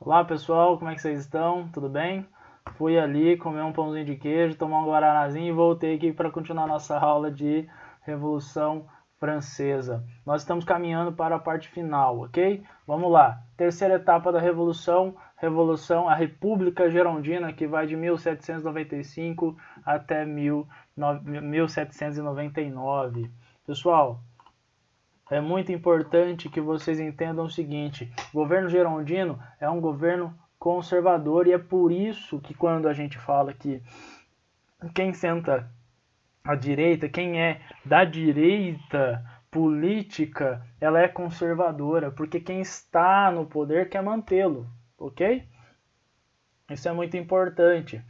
Olá pessoal, como é que vocês estão? Tudo bem? Fui ali comer um pãozinho de queijo, tomar um guaranazinho e voltei aqui para continuar nossa aula de Revolução Francesa. Nós estamos caminhando para a parte final, ok? Vamos lá. Terceira etapa da a República Gerondina, que vai de 1795 até 1799. Pessoal, é muito importante que vocês entendam o seguinte: o governo gerondino é um governo conservador e é por isso que quando a gente fala que quem senta à direita, quem é da direita política, ela é conservadora, porque quem está no poder quer mantê-lo, ok? Isso é muito importante.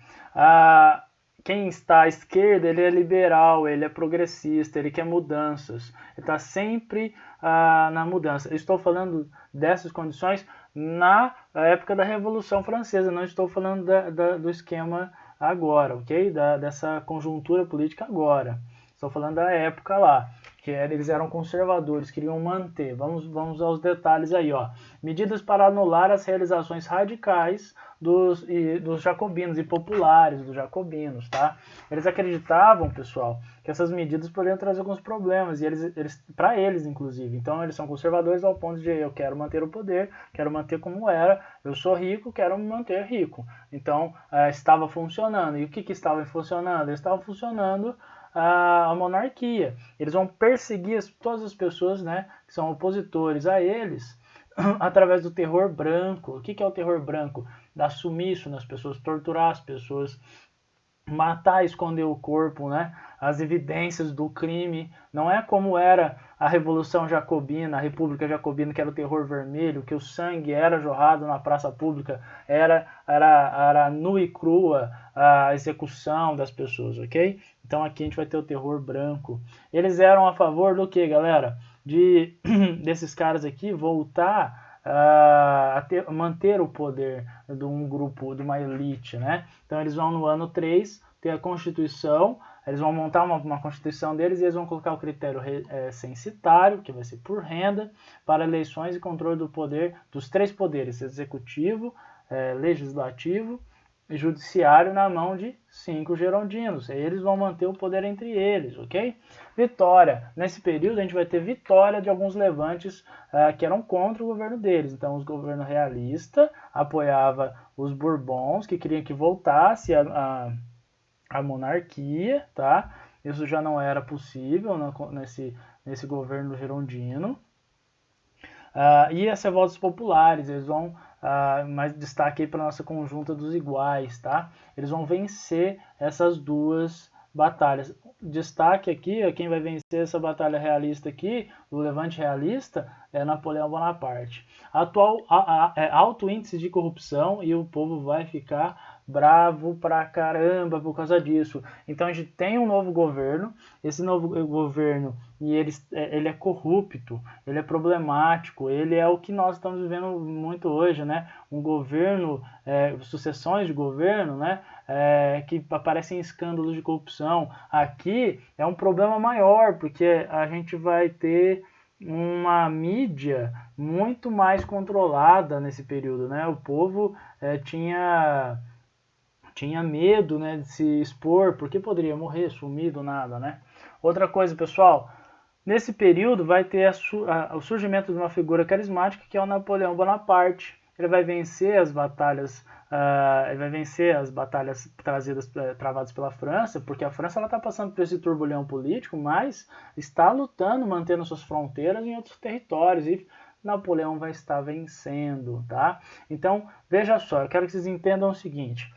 Quem está à esquerda, ele é liberal, ele é progressista, ele quer mudanças. Ele está sempre na mudança. Eu estou falando dessas condições na época da Revolução Francesa, não estou falando do esquema agora, ok? Dessa conjuntura política agora. Estou falando da época lá, que eles eram conservadores, queriam manter. Vamos aos detalhes aí, ó. Medidas para anular as realizações radicais dos jacobinos e populares dos jacobinos, tá? Eles acreditavam, pessoal, que essas medidas poderiam trazer alguns problemas, e eles para eles, inclusive. Então, eles são conservadores ao ponto de eu quero manter o poder, quero manter como era, eu sou rico, quero me manter rico. Então, estava funcionando. E o que estava funcionando? Estava funcionando a monarquia. Eles vão perseguir todas as pessoas, né, que são opositores a eles, através do terror branco. O que é o terror branco? Dar sumiço nas pessoas, torturar as pessoas, matar, esconder o corpo, né? As evidências do crime. Não é como era a Revolução Jacobina, a República Jacobina, que era o terror vermelho, que o sangue era jorrado na praça pública, era nua e crua a execução das pessoas, ok? Então aqui a gente vai ter o terror branco. Eles eram a favor do que, galera? Desses caras aqui voltar manter o poder de um grupo, de uma elite, né? Então eles vão no ano 3 ter a Constituição, eles vão montar uma Constituição deles e eles vão colocar o critério censitário, que vai ser por renda, para eleições e controle do poder, dos três poderes, executivo, legislativo e judiciário, na mão de 5 gerondinos. Eles vão manter o poder entre eles, ok? Vitória. Nesse período a gente vai ter vitória de alguns levantes que eram contra o governo deles. Então o governo realista apoiava os Bourbons, que queriam que voltasse a monarquia, tá? Isso já não era possível nesse governo gerondino. E as revoltas populares, eles vão mais destaque aí para a nossa conjunta dos iguais, tá? Eles vão vencer essas duas batalhas. Destaque aqui, quem vai vencer essa batalha realista aqui, o levante realista, é Napoleão Bonaparte. Alto índice de corrupção e o povo vai ficar bravo pra caramba por causa disso. Então a gente tem um novo governo, esse novo governo e ele é corrupto, ele é problemático, ele é o que nós estamos vivendo muito hoje, né? Um governo, sucessões de governo, né? Que aparecem escândalos de corrupção. Aqui é um problema maior, porque a gente vai ter uma mídia muito mais controlada nesse período, né? O povo tinha medo, né, de se expor, porque poderia morrer, sumir do nada, né? Outra coisa, pessoal, nesse período vai ter o surgimento de uma figura carismática que é o Napoleão Bonaparte. Ele vai vencer as batalhas, travadas pela França, porque a França está passando por esse turbilhão político, mas está lutando, mantendo suas fronteiras em outros territórios e Napoleão vai estar vencendo, tá? Então, veja só, eu quero que vocês entendam o seguinte: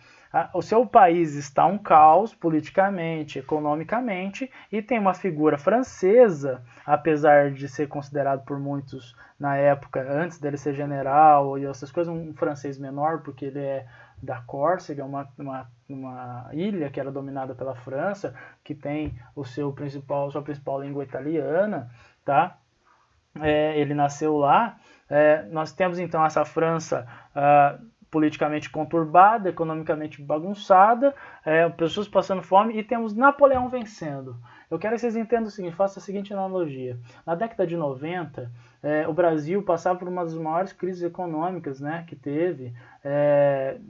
o seu país está um caos politicamente, economicamente, e tem uma figura francesa, apesar de ser considerado por muitos na época, antes dele ser general e essas coisas, um francês menor, porque ele é da Córcega, uma ilha que era dominada pela França, que tem sua principal língua italiana, tá? Ele nasceu lá. Nós temos então essa França politicamente conturbada, economicamente bagunçada, pessoas passando fome, e temos Napoleão vencendo. Eu quero que vocês entendam o seguinte, faça a seguinte analogia. Na década de 90, o Brasil passava por uma das maiores crises econômicas, né, que teve.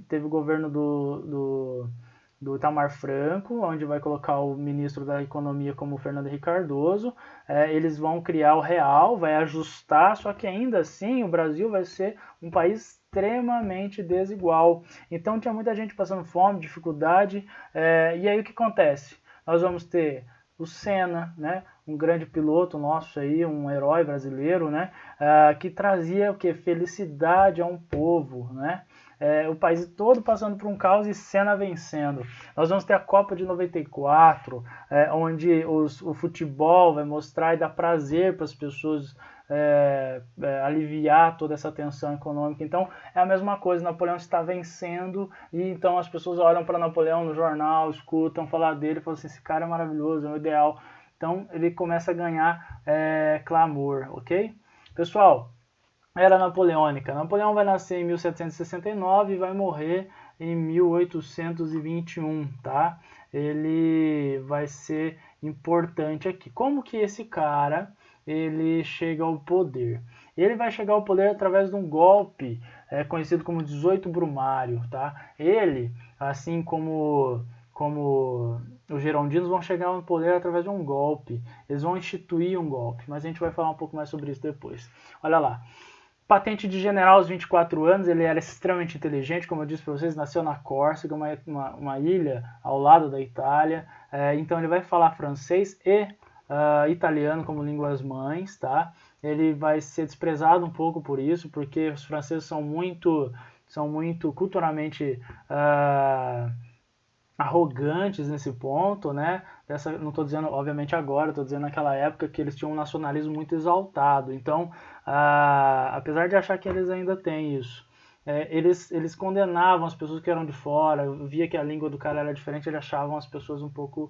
Teve o governo do Itamar Franco, onde vai colocar o ministro da Economia como Fernando Henrique Cardoso. Eles vão criar o real, vai ajustar, só que ainda assim o Brasil vai ser um país extremamente desigual. Então tinha muita gente passando fome, dificuldade, e aí o que acontece? Nós vamos ter o Senna, né, um grande piloto nosso aí, um herói brasileiro, né, que trazia o que? Felicidade a um povo, né? O país todo passando por um caos e Senna vencendo. Nós vamos ter a Copa de 94, onde o futebol vai mostrar e dar prazer para as pessoas, aliviar toda essa tensão econômica. Então é a mesma coisa, Napoleão está vencendo e então as pessoas olham para Napoleão no jornal, escutam falar dele e falam assim, esse cara é maravilhoso, é o ideal. Então ele começa a ganhar clamor, ok? Pessoal, era napoleônica. Napoleão vai nascer em 1769 e vai morrer em 1821, tá? Ele vai ser importante aqui. Como que esse cara ele chega ao poder? Ele vai chegar ao poder através de um golpe conhecido como 18 Brumário, tá? Ele, assim como os girondinos, vão chegar ao poder através de um golpe. Eles vão instituir um golpe, mas a gente vai falar um pouco mais sobre isso depois. Olha lá. Patente de general aos 24 anos, ele era extremamente inteligente, como eu disse para vocês, nasceu na Córcega, uma ilha ao lado da Itália, então ele vai falar francês e italiano como línguas mães, tá? Ele vai ser desprezado um pouco por isso, porque os franceses são muito culturalmente arrogantes nesse ponto, né? Não estou dizendo, obviamente, agora, estou dizendo naquela época que eles tinham um nacionalismo muito exaltado. Então, apesar de achar que eles ainda têm isso, eles condenavam as pessoas que eram de fora, via que a língua do cara era diferente, eles achavam as pessoas um pouco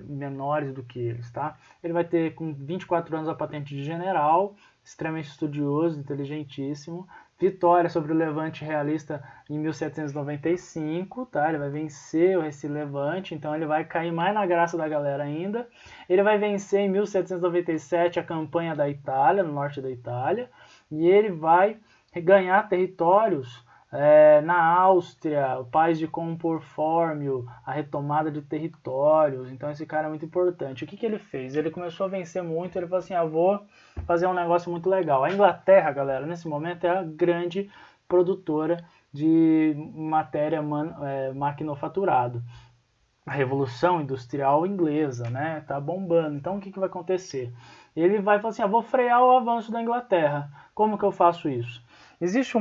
menores do que eles, tá? Ele vai ter, com 24 anos, a patente de general, extremamente estudioso, inteligentíssimo. Vitória sobre o Levante realista em 1795, tá? Ele vai vencer esse Levante, então ele vai cair mais na graça da galera ainda. Ele vai vencer em 1797 a campanha da Itália, no norte da Itália, e ele vai ganhar territórios na Áustria, o Paz de Comporfórmio, a retomada de territórios. Então esse cara é muito importante. O que ele fez? Ele começou a vencer muito, ele falou assim, vou fazer um negócio muito legal. A Inglaterra, galera, nesse momento é a grande produtora de matéria maquinofaturado. A Revolução Industrial Inglesa, né? Tá bombando. Então o que vai acontecer? Ele vai falar assim, vou frear o avanço da Inglaterra. Como que eu faço isso? Existe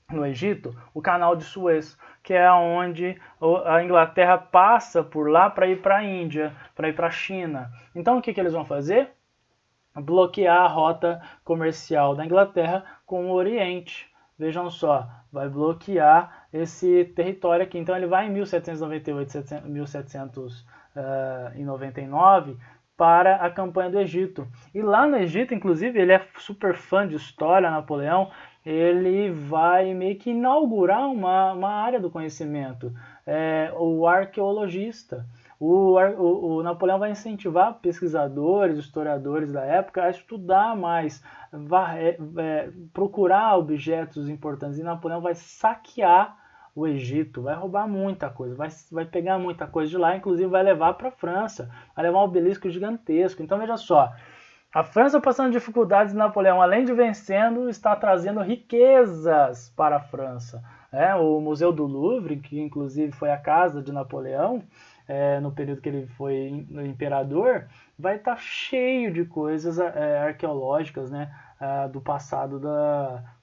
no Egito, o canal de Suez, que é onde a Inglaterra passa por lá para ir para a Índia, para ir para a China. Então o que eles vão fazer? Bloquear a rota comercial da Inglaterra com o Oriente. Vejam só, vai bloquear esse território aqui. Então ele vai em 1798, 1799 para a campanha do Egito. E lá no Egito, inclusive, ele é super fã de história, Napoleão, ele vai meio que inaugurar uma área do conhecimento, o arqueologista. O Napoleão vai incentivar pesquisadores, historiadores da época a estudar mais, procurar objetos importantes. E Napoleão vai saquear o Egito, vai roubar muita coisa, vai pegar muita coisa de lá, inclusive vai levar para a França, vai levar um obelisco gigantesco. Então veja só, a França passando dificuldades, Napoleão, além de vencendo, está trazendo riquezas para a França. O Museu do Louvre, que inclusive foi a casa de Napoleão, no período que ele foi imperador, vai estar cheio de coisas arqueológicas, né, do passado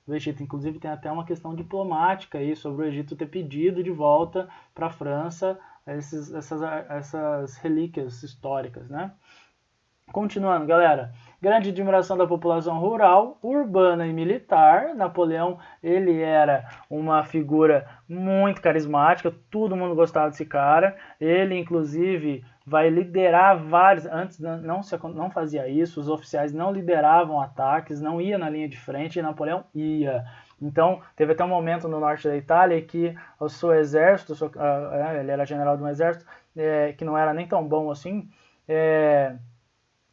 do Egito. Inclusive tem até uma questão diplomática aí sobre o Egito ter pedido de volta para a França essas relíquias históricas, né? Continuando, galera, grande admiração da população rural, urbana e militar. Napoleão, ele era uma figura muito carismática, todo mundo gostava desse cara. Ele, inclusive, vai liderar vários, antes não fazia isso, os oficiais não lideravam ataques, não ia na linha de frente, e Napoleão ia. Então, teve até um momento no norte da Itália que o seu exército, ele era general de um exército, que não era nem tão bom assim,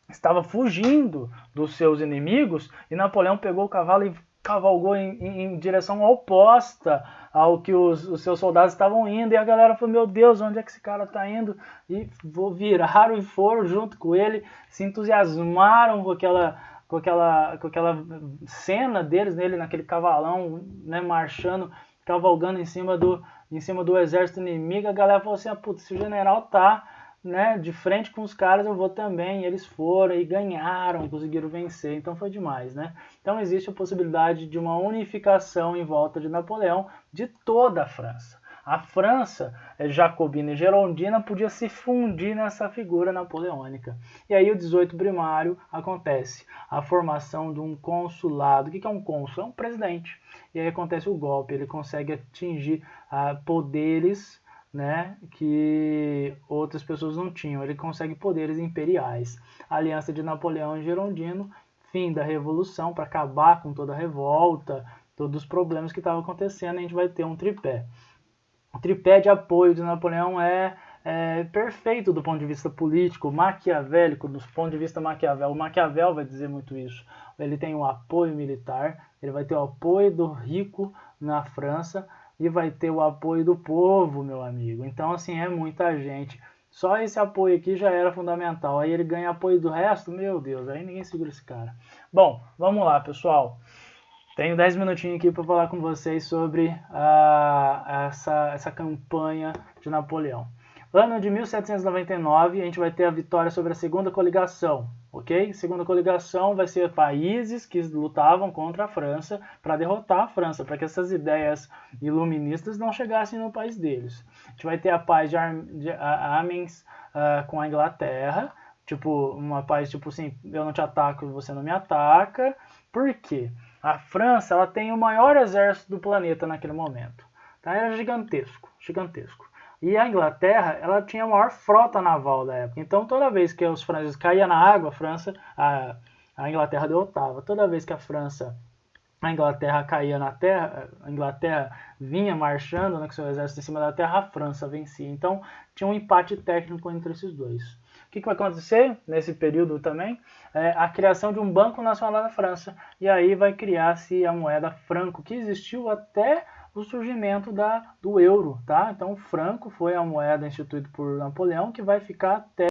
estava fugindo dos seus inimigos, e Napoleão pegou o cavalo e cavalgou em direção oposta ao que os seus soldados estavam indo, e a galera falou, meu Deus, onde é que esse cara está indo? E viraram e foram junto com ele, se entusiasmaram com aquela cena deles, nele naquele cavalão, né, marchando, cavalgando em cima do exército inimigo. A galera falou assim, putz, se o general tá, né, de frente com os caras, eu vou também. E eles foram e ganharam, conseguiram vencer, então foi demais, né? Então existe a possibilidade de uma unificação em volta de Napoleão de toda a França. A França jacobina e gerondina podia se fundir nessa figura napoleônica. E aí o 18 primário acontece a formação de um consulado. O que é um cônsul? É um presidente. E aí acontece o golpe, ele consegue atingir poderes, né, que outras pessoas não tinham. Ele consegue poderes imperiais. A aliança de Napoleão e Gerondino, fim da Revolução, para acabar com toda a revolta, todos os problemas que estavam acontecendo, a gente vai ter um tripé. O tripé de apoio de Napoleão é perfeito do ponto de vista político, maquiavélico, do ponto de vista Maquiavel. O Maquiavel vai dizer muito isso. Ele tem o apoio militar, ele vai ter o apoio do rico na França e vai ter o apoio do povo, meu amigo. Então, assim, é muita gente. Só esse apoio aqui já era fundamental. Aí ele ganha apoio do resto, meu Deus, aí ninguém segura esse cara. Bom, vamos lá, pessoal. Tenho 10 minutinhos aqui para falar com vocês sobre essa campanha de Napoleão. Ano de 1799, a gente vai ter a vitória sobre a segunda coligação, ok? Segunda coligação vai ser países que lutavam contra a França para derrotar a França, para que essas ideias iluministas não chegassem no país deles. A gente vai ter a paz de Amiens com a Inglaterra, tipo, uma paz tipo assim, eu não te ataco e você não me ataca. Por quê? A França, ela tem o maior exército do planeta naquele momento. Tá? Era gigantesco, gigantesco. E a Inglaterra, ela tinha a maior frota naval da época. Então, toda vez que os franceses caíam na água, a Inglaterra derrotava. Toda vez que a Inglaterra caía na terra, a Inglaterra vinha marchando, né, com seu exército em cima da terra, a França vencia. Então, tinha um empate técnico entre esses dois. O que vai acontecer nesse período também? A criação de um Banco Nacional da França. E aí vai criar-se a moeda franco, que existiu até o surgimento do euro. Tá? Então, o franco foi a moeda instituída por Napoleão, que vai ficar até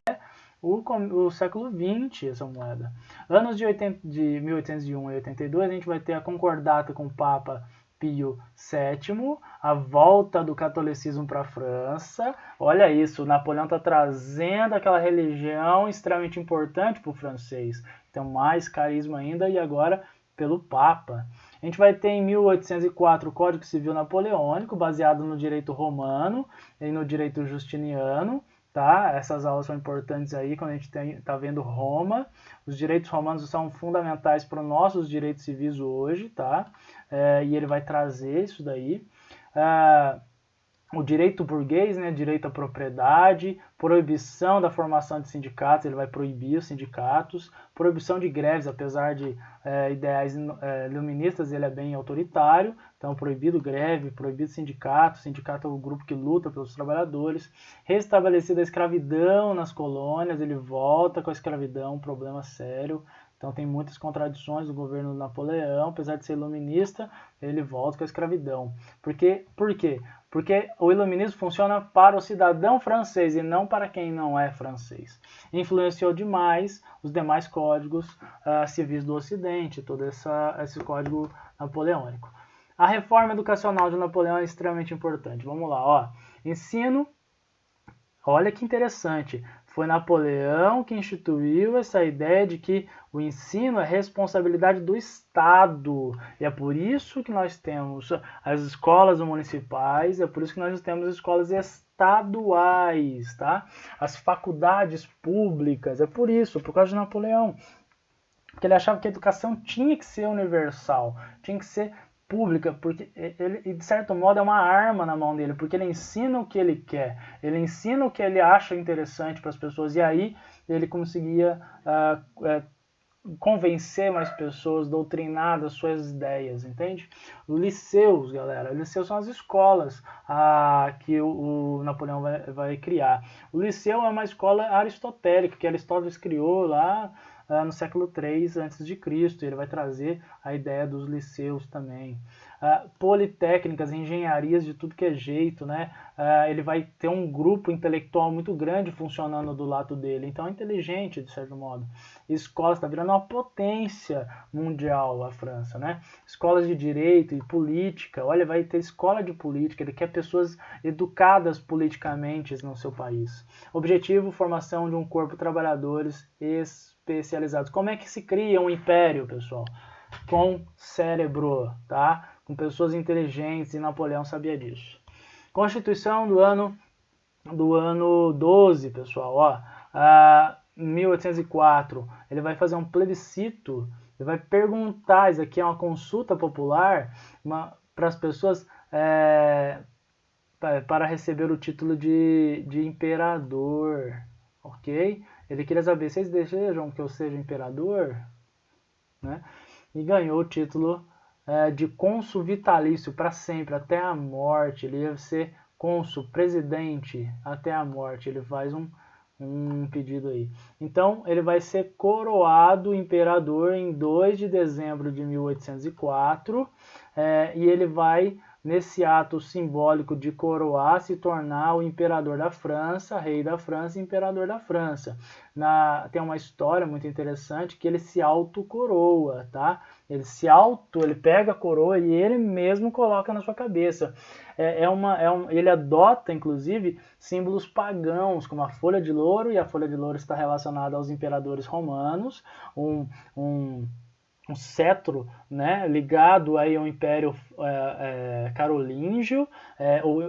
o século XX, essa moeda. Anos de 1801 e 82, a gente vai ter a concordata com o Papa Pio VII, a volta do catolicismo para a França. Olha isso, o Napoleão está trazendo aquela religião extremamente importante para o francês. Então, mais carisma ainda, e agora pelo Papa. A gente vai ter em 1804 o Código Civil Napoleônico, baseado no direito romano e no direito justiniano. Tá? Essas aulas são importantes aí quando a gente está vendo Roma. Os direitos romanos são fundamentais para os nossos direitos civis hoje, tá? E ele vai trazer isso daí. O direito burguês, né, direito à propriedade, proibição da formação de sindicatos, ele vai proibir os sindicatos, proibição de greves, apesar de ideais iluministas, ele é bem autoritário, então proibido greve, proibido sindicato é o grupo que luta pelos trabalhadores, restabelecida a escravidão nas colônias, ele volta com a escravidão, um problema sério. Então tem muitas contradições do governo de Napoleão, apesar de ser iluminista, ele volta com a escravidão. Por quê? Porque o iluminismo funciona para o cidadão francês e não para quem não é francês. Influenciou demais os demais códigos civis do Ocidente, todo esse código napoleônico. A reforma educacional de Napoleão é extremamente importante. Vamos lá, ó. Ensino, olha que interessante. Foi Napoleão que instituiu essa ideia de que o ensino é responsabilidade do Estado. E é por isso que nós temos as escolas municipais, é por isso que nós temos as escolas estaduais, tá? As faculdades públicas, é por isso, por causa de Napoleão. Porque ele achava que a educação tinha que ser universal, tinha que ser pública, porque ele, de certo modo, é uma arma na mão dele, porque ele ensina o que ele quer, ele ensina o que ele acha interessante para as pessoas, e aí ele conseguia convencer mais pessoas, doutrinar das suas ideias, entende? Liceus, galera, liceus são as escolas que o Napoleão vai criar. O liceu é uma escola aristotélica, que Aristóteles criou lá no século III a.C., ele vai trazer a ideia dos liceus também. Politécnicas, engenharias de tudo que é jeito, né? Ele vai ter um grupo intelectual muito grande funcionando do lado dele, então é inteligente, de certo modo. Escolas, está virando uma potência mundial a França, né? Escolas de direito e política, olha, vai ter escola de política, ele quer pessoas educadas politicamente no seu país. Objetivo, formação de um corpo de trabalhadores especializados. Como é que se cria um império, pessoal? Com cérebro, tá? Com pessoas inteligentes, e Napoleão sabia disso. Constituição do ano 12, pessoal, ó. 1804, ele vai fazer um plebiscito, ele vai perguntar, isso aqui é uma consulta popular para as pessoas para receber o título de imperador, ok? Ele queria saber, vocês desejam que eu seja imperador? Né? E ganhou o título de cônsul vitalício para sempre, até a morte. Ele ia ser cônsul, presidente, até a morte. Ele faz um pedido aí. Então, ele vai ser coroado imperador em 2 de dezembro de 1804, e ele vai, nesse ato simbólico de coroar, se tornar o imperador da França, rei da França e imperador da França. Tem uma história muito interessante que ele se autocoroa, tá? Ele pega a coroa e ele mesmo coloca na sua cabeça. Ele adota, inclusive, símbolos pagãos, como a folha de louro, e a folha de louro está relacionada aos imperadores romanos, um cetro, né, ligado aí ao Império Carolíngio,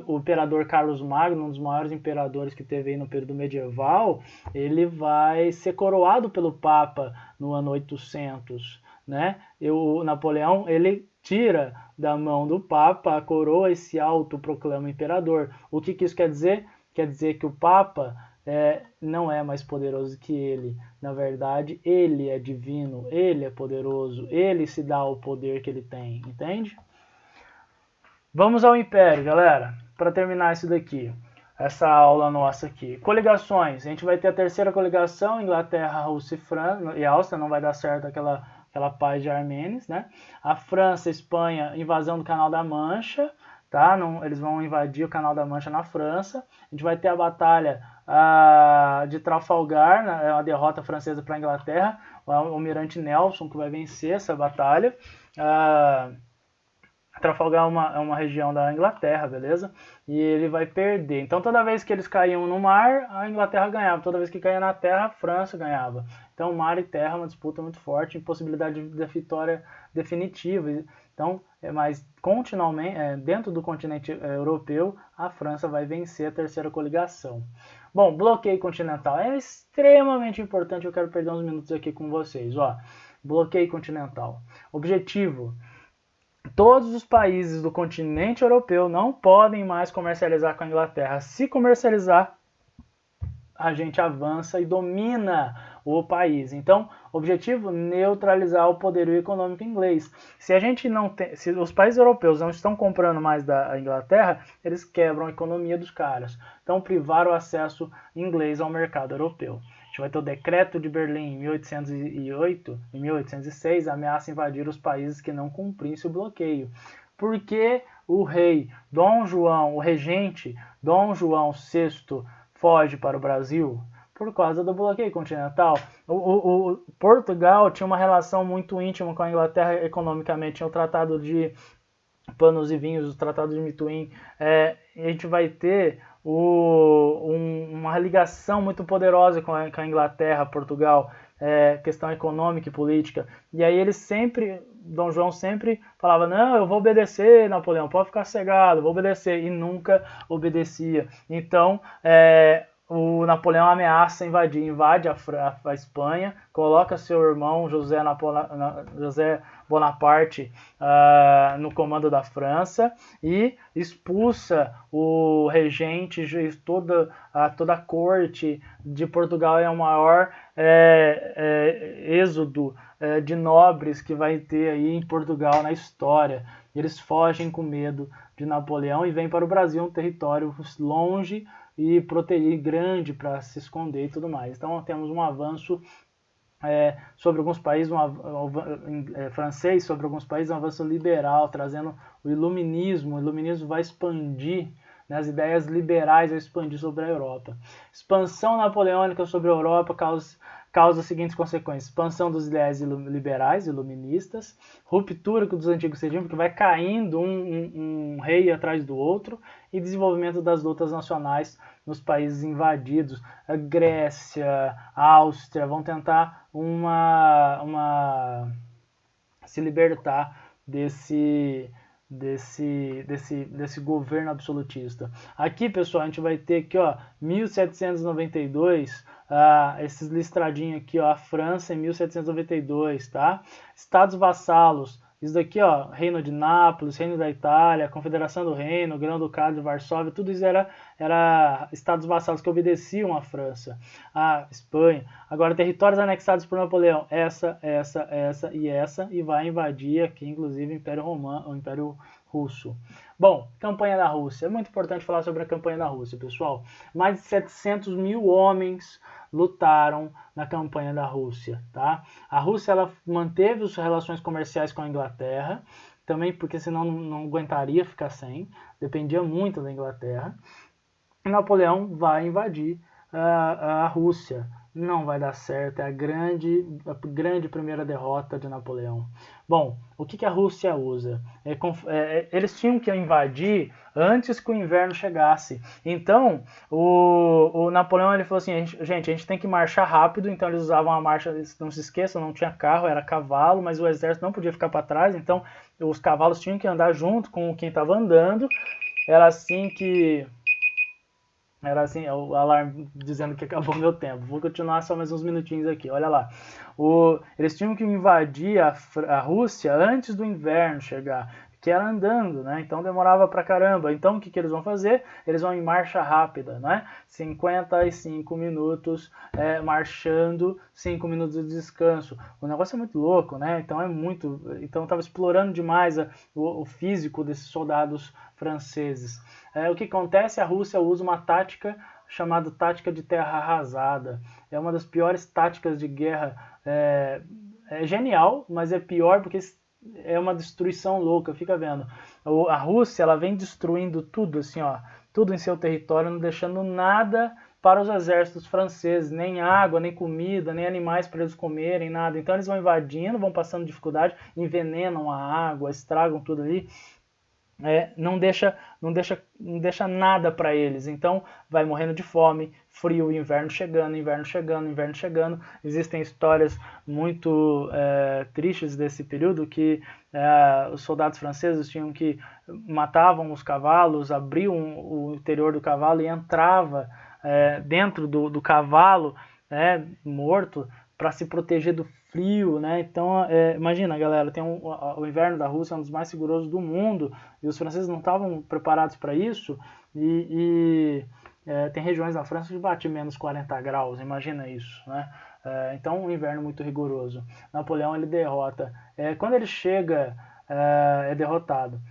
o imperador Carlos Magno, um dos maiores imperadores que teve aí no período medieval, ele vai ser coroado pelo Papa no ano 800, né? O Napoleão, ele tira da mão do Papa a coroa e se autoproclama imperador. O que isso quer dizer? Quer dizer que o Papa não é mais poderoso que ele. Na verdade, ele é divino, ele é poderoso, ele se dá o poder que ele tem, entende? Vamos ao Império, galera, para terminar isso daqui, essa aula nossa aqui. Coligações, a gente vai ter a terceira coligação, Inglaterra, Rússia e Áustria, não vai dar certo aquela paz de Armenes, né? A França, Espanha, invasão do Canal da Mancha, tá? Eles vão invadir o Canal da Mancha na França. A gente vai ter a batalha de Trafalgar, né? A derrota francesa para a Inglaterra, o almirante Nelson que vai vencer essa batalha. Trafalgar é uma região da Inglaterra, beleza? E ele vai perder. Então toda vez que eles caíam no mar, a Inglaterra ganhava. Toda vez que caía na terra, a França ganhava. Então mar e terra é uma disputa muito forte, impossibilidade de vitória definitiva. Então, mas continuamente, dentro do continente europeu, a França vai vencer a terceira coligação. Bom, bloqueio continental é extremamente importante, eu quero perder uns minutos aqui com vocês. Ó, bloqueio continental. Objetivo: todos os países do continente europeu não podem mais comercializar com a Inglaterra. Se comercializar, a gente avança e domina o país. Então, objetivo: neutralizar o poderio econômico inglês. Se os países europeus não estão comprando mais da Inglaterra, eles quebram a economia dos caras. Então, privar o acesso inglês ao mercado europeu. A gente vai ter o Decreto de Berlim em 1808, em 1806, ameaça invadir os países que não cumprissem o bloqueio. Porque o rei Dom João, o regente Dom João VI, foge para o Brasil? Por causa do bloqueio continental. O Portugal tinha uma relação muito íntima com a Inglaterra economicamente. Tinha o Tratado de Panos e Vinhos, o Tratado de Mituim. A gente vai ter uma ligação muito poderosa com a Inglaterra, Portugal, questão econômica e política. E aí Dom João sempre falava: não, eu vou obedecer, Napoleão, pode ficar cegado, vou obedecer, e nunca obedecia. Então, o Napoleão ameaça invadir, invade a Espanha, coloca seu irmão José Bonaparte no comando da França e expulsa o regente, toda a corte de Portugal. É o maior êxodo de nobres que vai ter aí em Portugal na história. Eles fogem com medo de Napoleão e vêm para o Brasil, um território longe e grande para se esconder e tudo mais. Então temos um avanço sobre alguns países, francês sobre alguns países, um avanço liberal, trazendo o iluminismo. O iluminismo vai expandir, né, as ideias liberais vão expandir sobre a Europa. Expansão napoleônica sobre a Europa causa as seguintes consequências: expansão dos ideais liberais, iluministas, ruptura dos antigos regimes, que vai caindo um rei atrás do outro, e desenvolvimento das lutas nacionais nos países invadidos. A Grécia, a Áustria vão tentar se libertar desse governo absolutista. Aqui, pessoal, a gente vai ter aqui, ó, 1792, esses listradinhos aqui, ó, a França em 1792, tá? Estados vassalos, isso daqui, ó, Reino de Nápoles, Reino da Itália, Confederação do Reino, Grão-Ducado de Varsóvia, tudo isso era estados vassalos que obedeciam à França, à Espanha. Agora, territórios anexados por Napoleão, essa e vai invadir aqui, inclusive, o Império Romano, o Império Russo. Bom, campanha da Rússia. É muito importante falar sobre a campanha da Rússia, pessoal. Mais de 700 mil homens lutaram na campanha da Rússia, tá? A Rússia, ela manteve as relações comerciais com a Inglaterra, também porque senão não aguentaria ficar sem, dependia muito da Inglaterra. E Napoleão vai invadir a Rússia. Não vai dar certo, é a grande primeira derrota de Napoleão. Bom, o que a Rússia usa? Eles tinham que invadir antes que o inverno chegasse. Então, o Napoleão, ele falou assim, gente, a gente tem que marchar rápido. Então eles usavam a marcha, não se esqueçam, não tinha carro, era cavalo, mas o exército não podia ficar para trás, então os cavalos tinham que andar junto com quem estava andando. Era assim, o alarme dizendo que acabou meu tempo. Vou continuar só mais uns minutinhos aqui, olha lá. Eles tinham que invadir a Rússia antes do inverno chegar, que era andando, né? Então demorava pra caramba. Então o que eles vão fazer? Eles vão em marcha rápida, né? 55 minutos marchando, 5 minutos de descanso. O negócio é muito louco, né? Então estava explorando demais o físico desses soldados franceses. O que acontece? A Rússia usa uma tática chamada tática de terra arrasada. É uma das piores táticas de guerra. É genial, mas é pior porque é uma destruição louca, fica vendo. A Rússia, ela vem destruindo tudo, assim, ó, tudo em seu território, não deixando nada para os exércitos franceses, nem água, nem comida, nem animais para eles comerem, nada. Então eles vão invadindo, vão passando dificuldade, envenenam a água, estragam tudo ali. Não deixa nada para eles. Então vai morrendo de fome, frio, inverno chegando. Existem histórias muito tristes desse período, que os soldados franceses matavam os cavalos, abriam o interior do cavalo e entrava dentro do cavalo morto para se proteger do frio, né? Então, imagina, galera, o inverno da Rússia é um dos mais rigorosos do mundo, e os franceses não estavam preparados para isso, tem regiões da França que bate menos 40 graus, imagina isso, né? Então, um inverno muito rigoroso. Napoleão, ele derrota. Quando ele chega, é derrotado.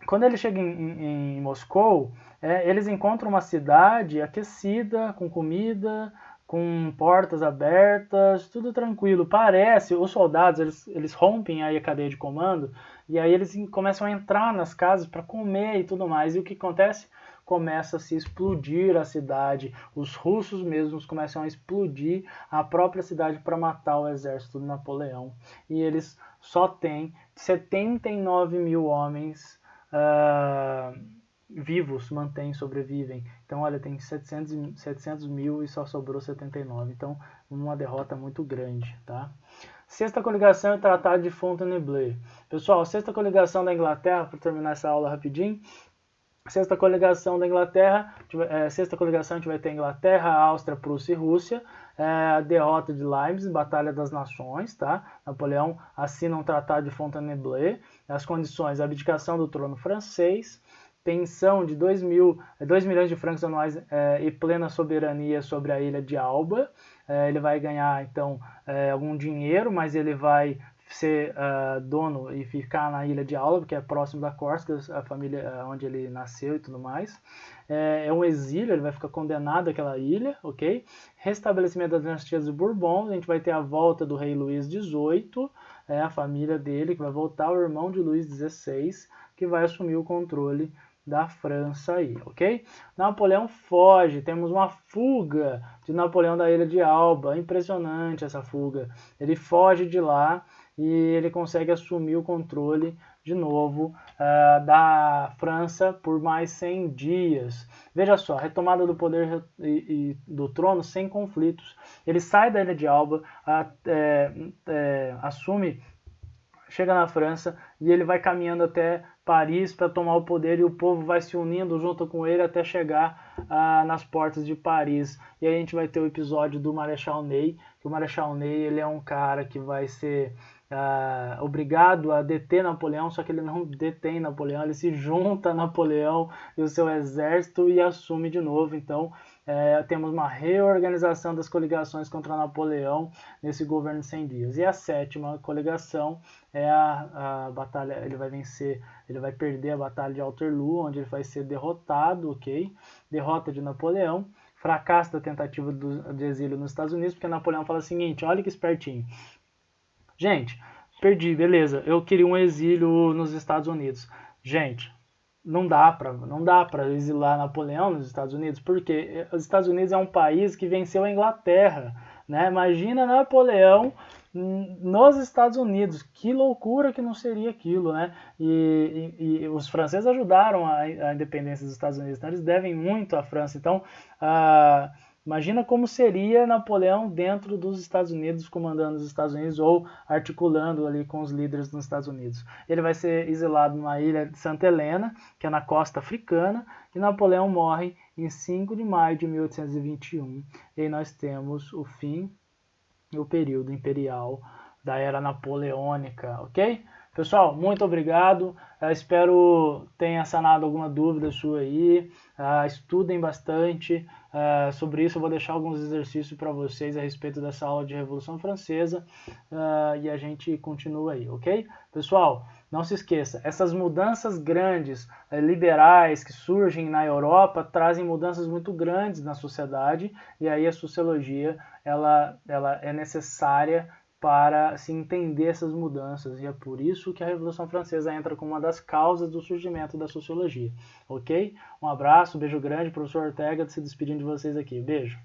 Quando ele chega em Moscou, eles encontram uma cidade aquecida, com comida, com portas abertas, tudo tranquilo. Parece, os soldados, eles rompem aí a cadeia de comando, e aí eles começam a entrar nas casas para comer e tudo mais. E o que acontece? Começa a se explodir a cidade. Os russos mesmos começam a explodir a própria cidade para matar o exército de Napoleão. E eles só têm 79 mil homens vivos, sobrevivem. Então, olha, tem 700 mil e só sobrou 79. Então, uma derrota muito grande, tá? Sexta coligação e Tratado de Fontainebleau. Pessoal, a sexta coligação da Inglaterra, para terminar essa aula rapidinho, Sexta coligação da Inglaterra, sexta coligação a gente vai ter Inglaterra, Áustria, Prússia e Rússia. A derrota de Leipzig, Batalha das Nações, tá? Napoleão assina um tratado de Fontainebleau. As condições: abdicação do trono francês, pensão de 2 milhões de francos anuais e plena soberania sobre a ilha de Alba. Ele vai ganhar, então, algum dinheiro, mas ele vai ser dono e ficar na ilha de Alba, que é próximo da Córcega, a família onde ele nasceu e tudo mais. É um exílio, ele vai ficar condenado àquela ilha, ok? Restabelecimento da dinastia dos Bourbons, a gente vai ter a volta do rei Luís XVIII, a família dele, que vai voltar, o irmão de Luís XVI, que vai assumir o controle da França aí, ok? Napoleão foge, temos uma fuga de Napoleão da ilha de Alba, impressionante essa fuga. Ele foge de lá e ele consegue assumir o controle de novo da França por mais 100 dias. Veja só, retomada do poder e do trono sem conflitos. Ele sai da ilha de Alba, assume, chega na França e ele vai caminhando até Paris para tomar o poder, e o povo vai se unindo junto com ele até chegar nas portas de Paris. E aí a gente vai ter o episódio do Marechal Ney, que o Marechal Ney ele é um cara que vai ser obrigado a deter Napoleão, só que ele não detém Napoleão, ele se junta a Napoleão e o seu exército e assume de novo. Então temos uma reorganização das coligações contra Napoleão nesse governo de 100 dias. E a sétima coligação é a batalha, ele vai vencer, ele vai perder a batalha de Waterloo, onde ele vai ser derrotado, ok? Derrota de Napoleão, fracasso da tentativa de exílio nos Estados Unidos, porque Napoleão fala o seguinte: olha que espertinho, gente, perdi, beleza, eu queria um exílio nos Estados Unidos. Gente, não dá para exilar Napoleão nos Estados Unidos, porque os Estados Unidos é um país que venceu a Inglaterra, né? Imagina Napoleão nos Estados Unidos, que loucura que não seria aquilo, né? E os franceses ajudaram a independência dos Estados Unidos, então eles devem muito à França. Então, imagina como seria Napoleão dentro dos Estados Unidos, comandando os Estados Unidos ou articulando ali com os líderes dos Estados Unidos. Ele vai ser exilado numa ilha de Santa Helena, que é na costa africana, e Napoleão morre em 5 de maio de 1821. E aí nós temos o fim e o período imperial da era napoleônica, ok? Pessoal, muito obrigado. Espero tenha sanado alguma dúvida sua aí. Estudem bastante sobre isso. Eu vou deixar alguns exercícios para vocês a respeito dessa aula de Revolução Francesa e a gente continua aí, ok? Pessoal, não se esqueça, essas mudanças grandes, liberais, que surgem na Europa, trazem mudanças muito grandes na sociedade, e aí a sociologia ela é necessária para se entender essas mudanças, e é por isso que a Revolução Francesa entra como uma das causas do surgimento da sociologia, ok? Um abraço, beijo grande, professor Ortega se despedindo de vocês aqui, beijo.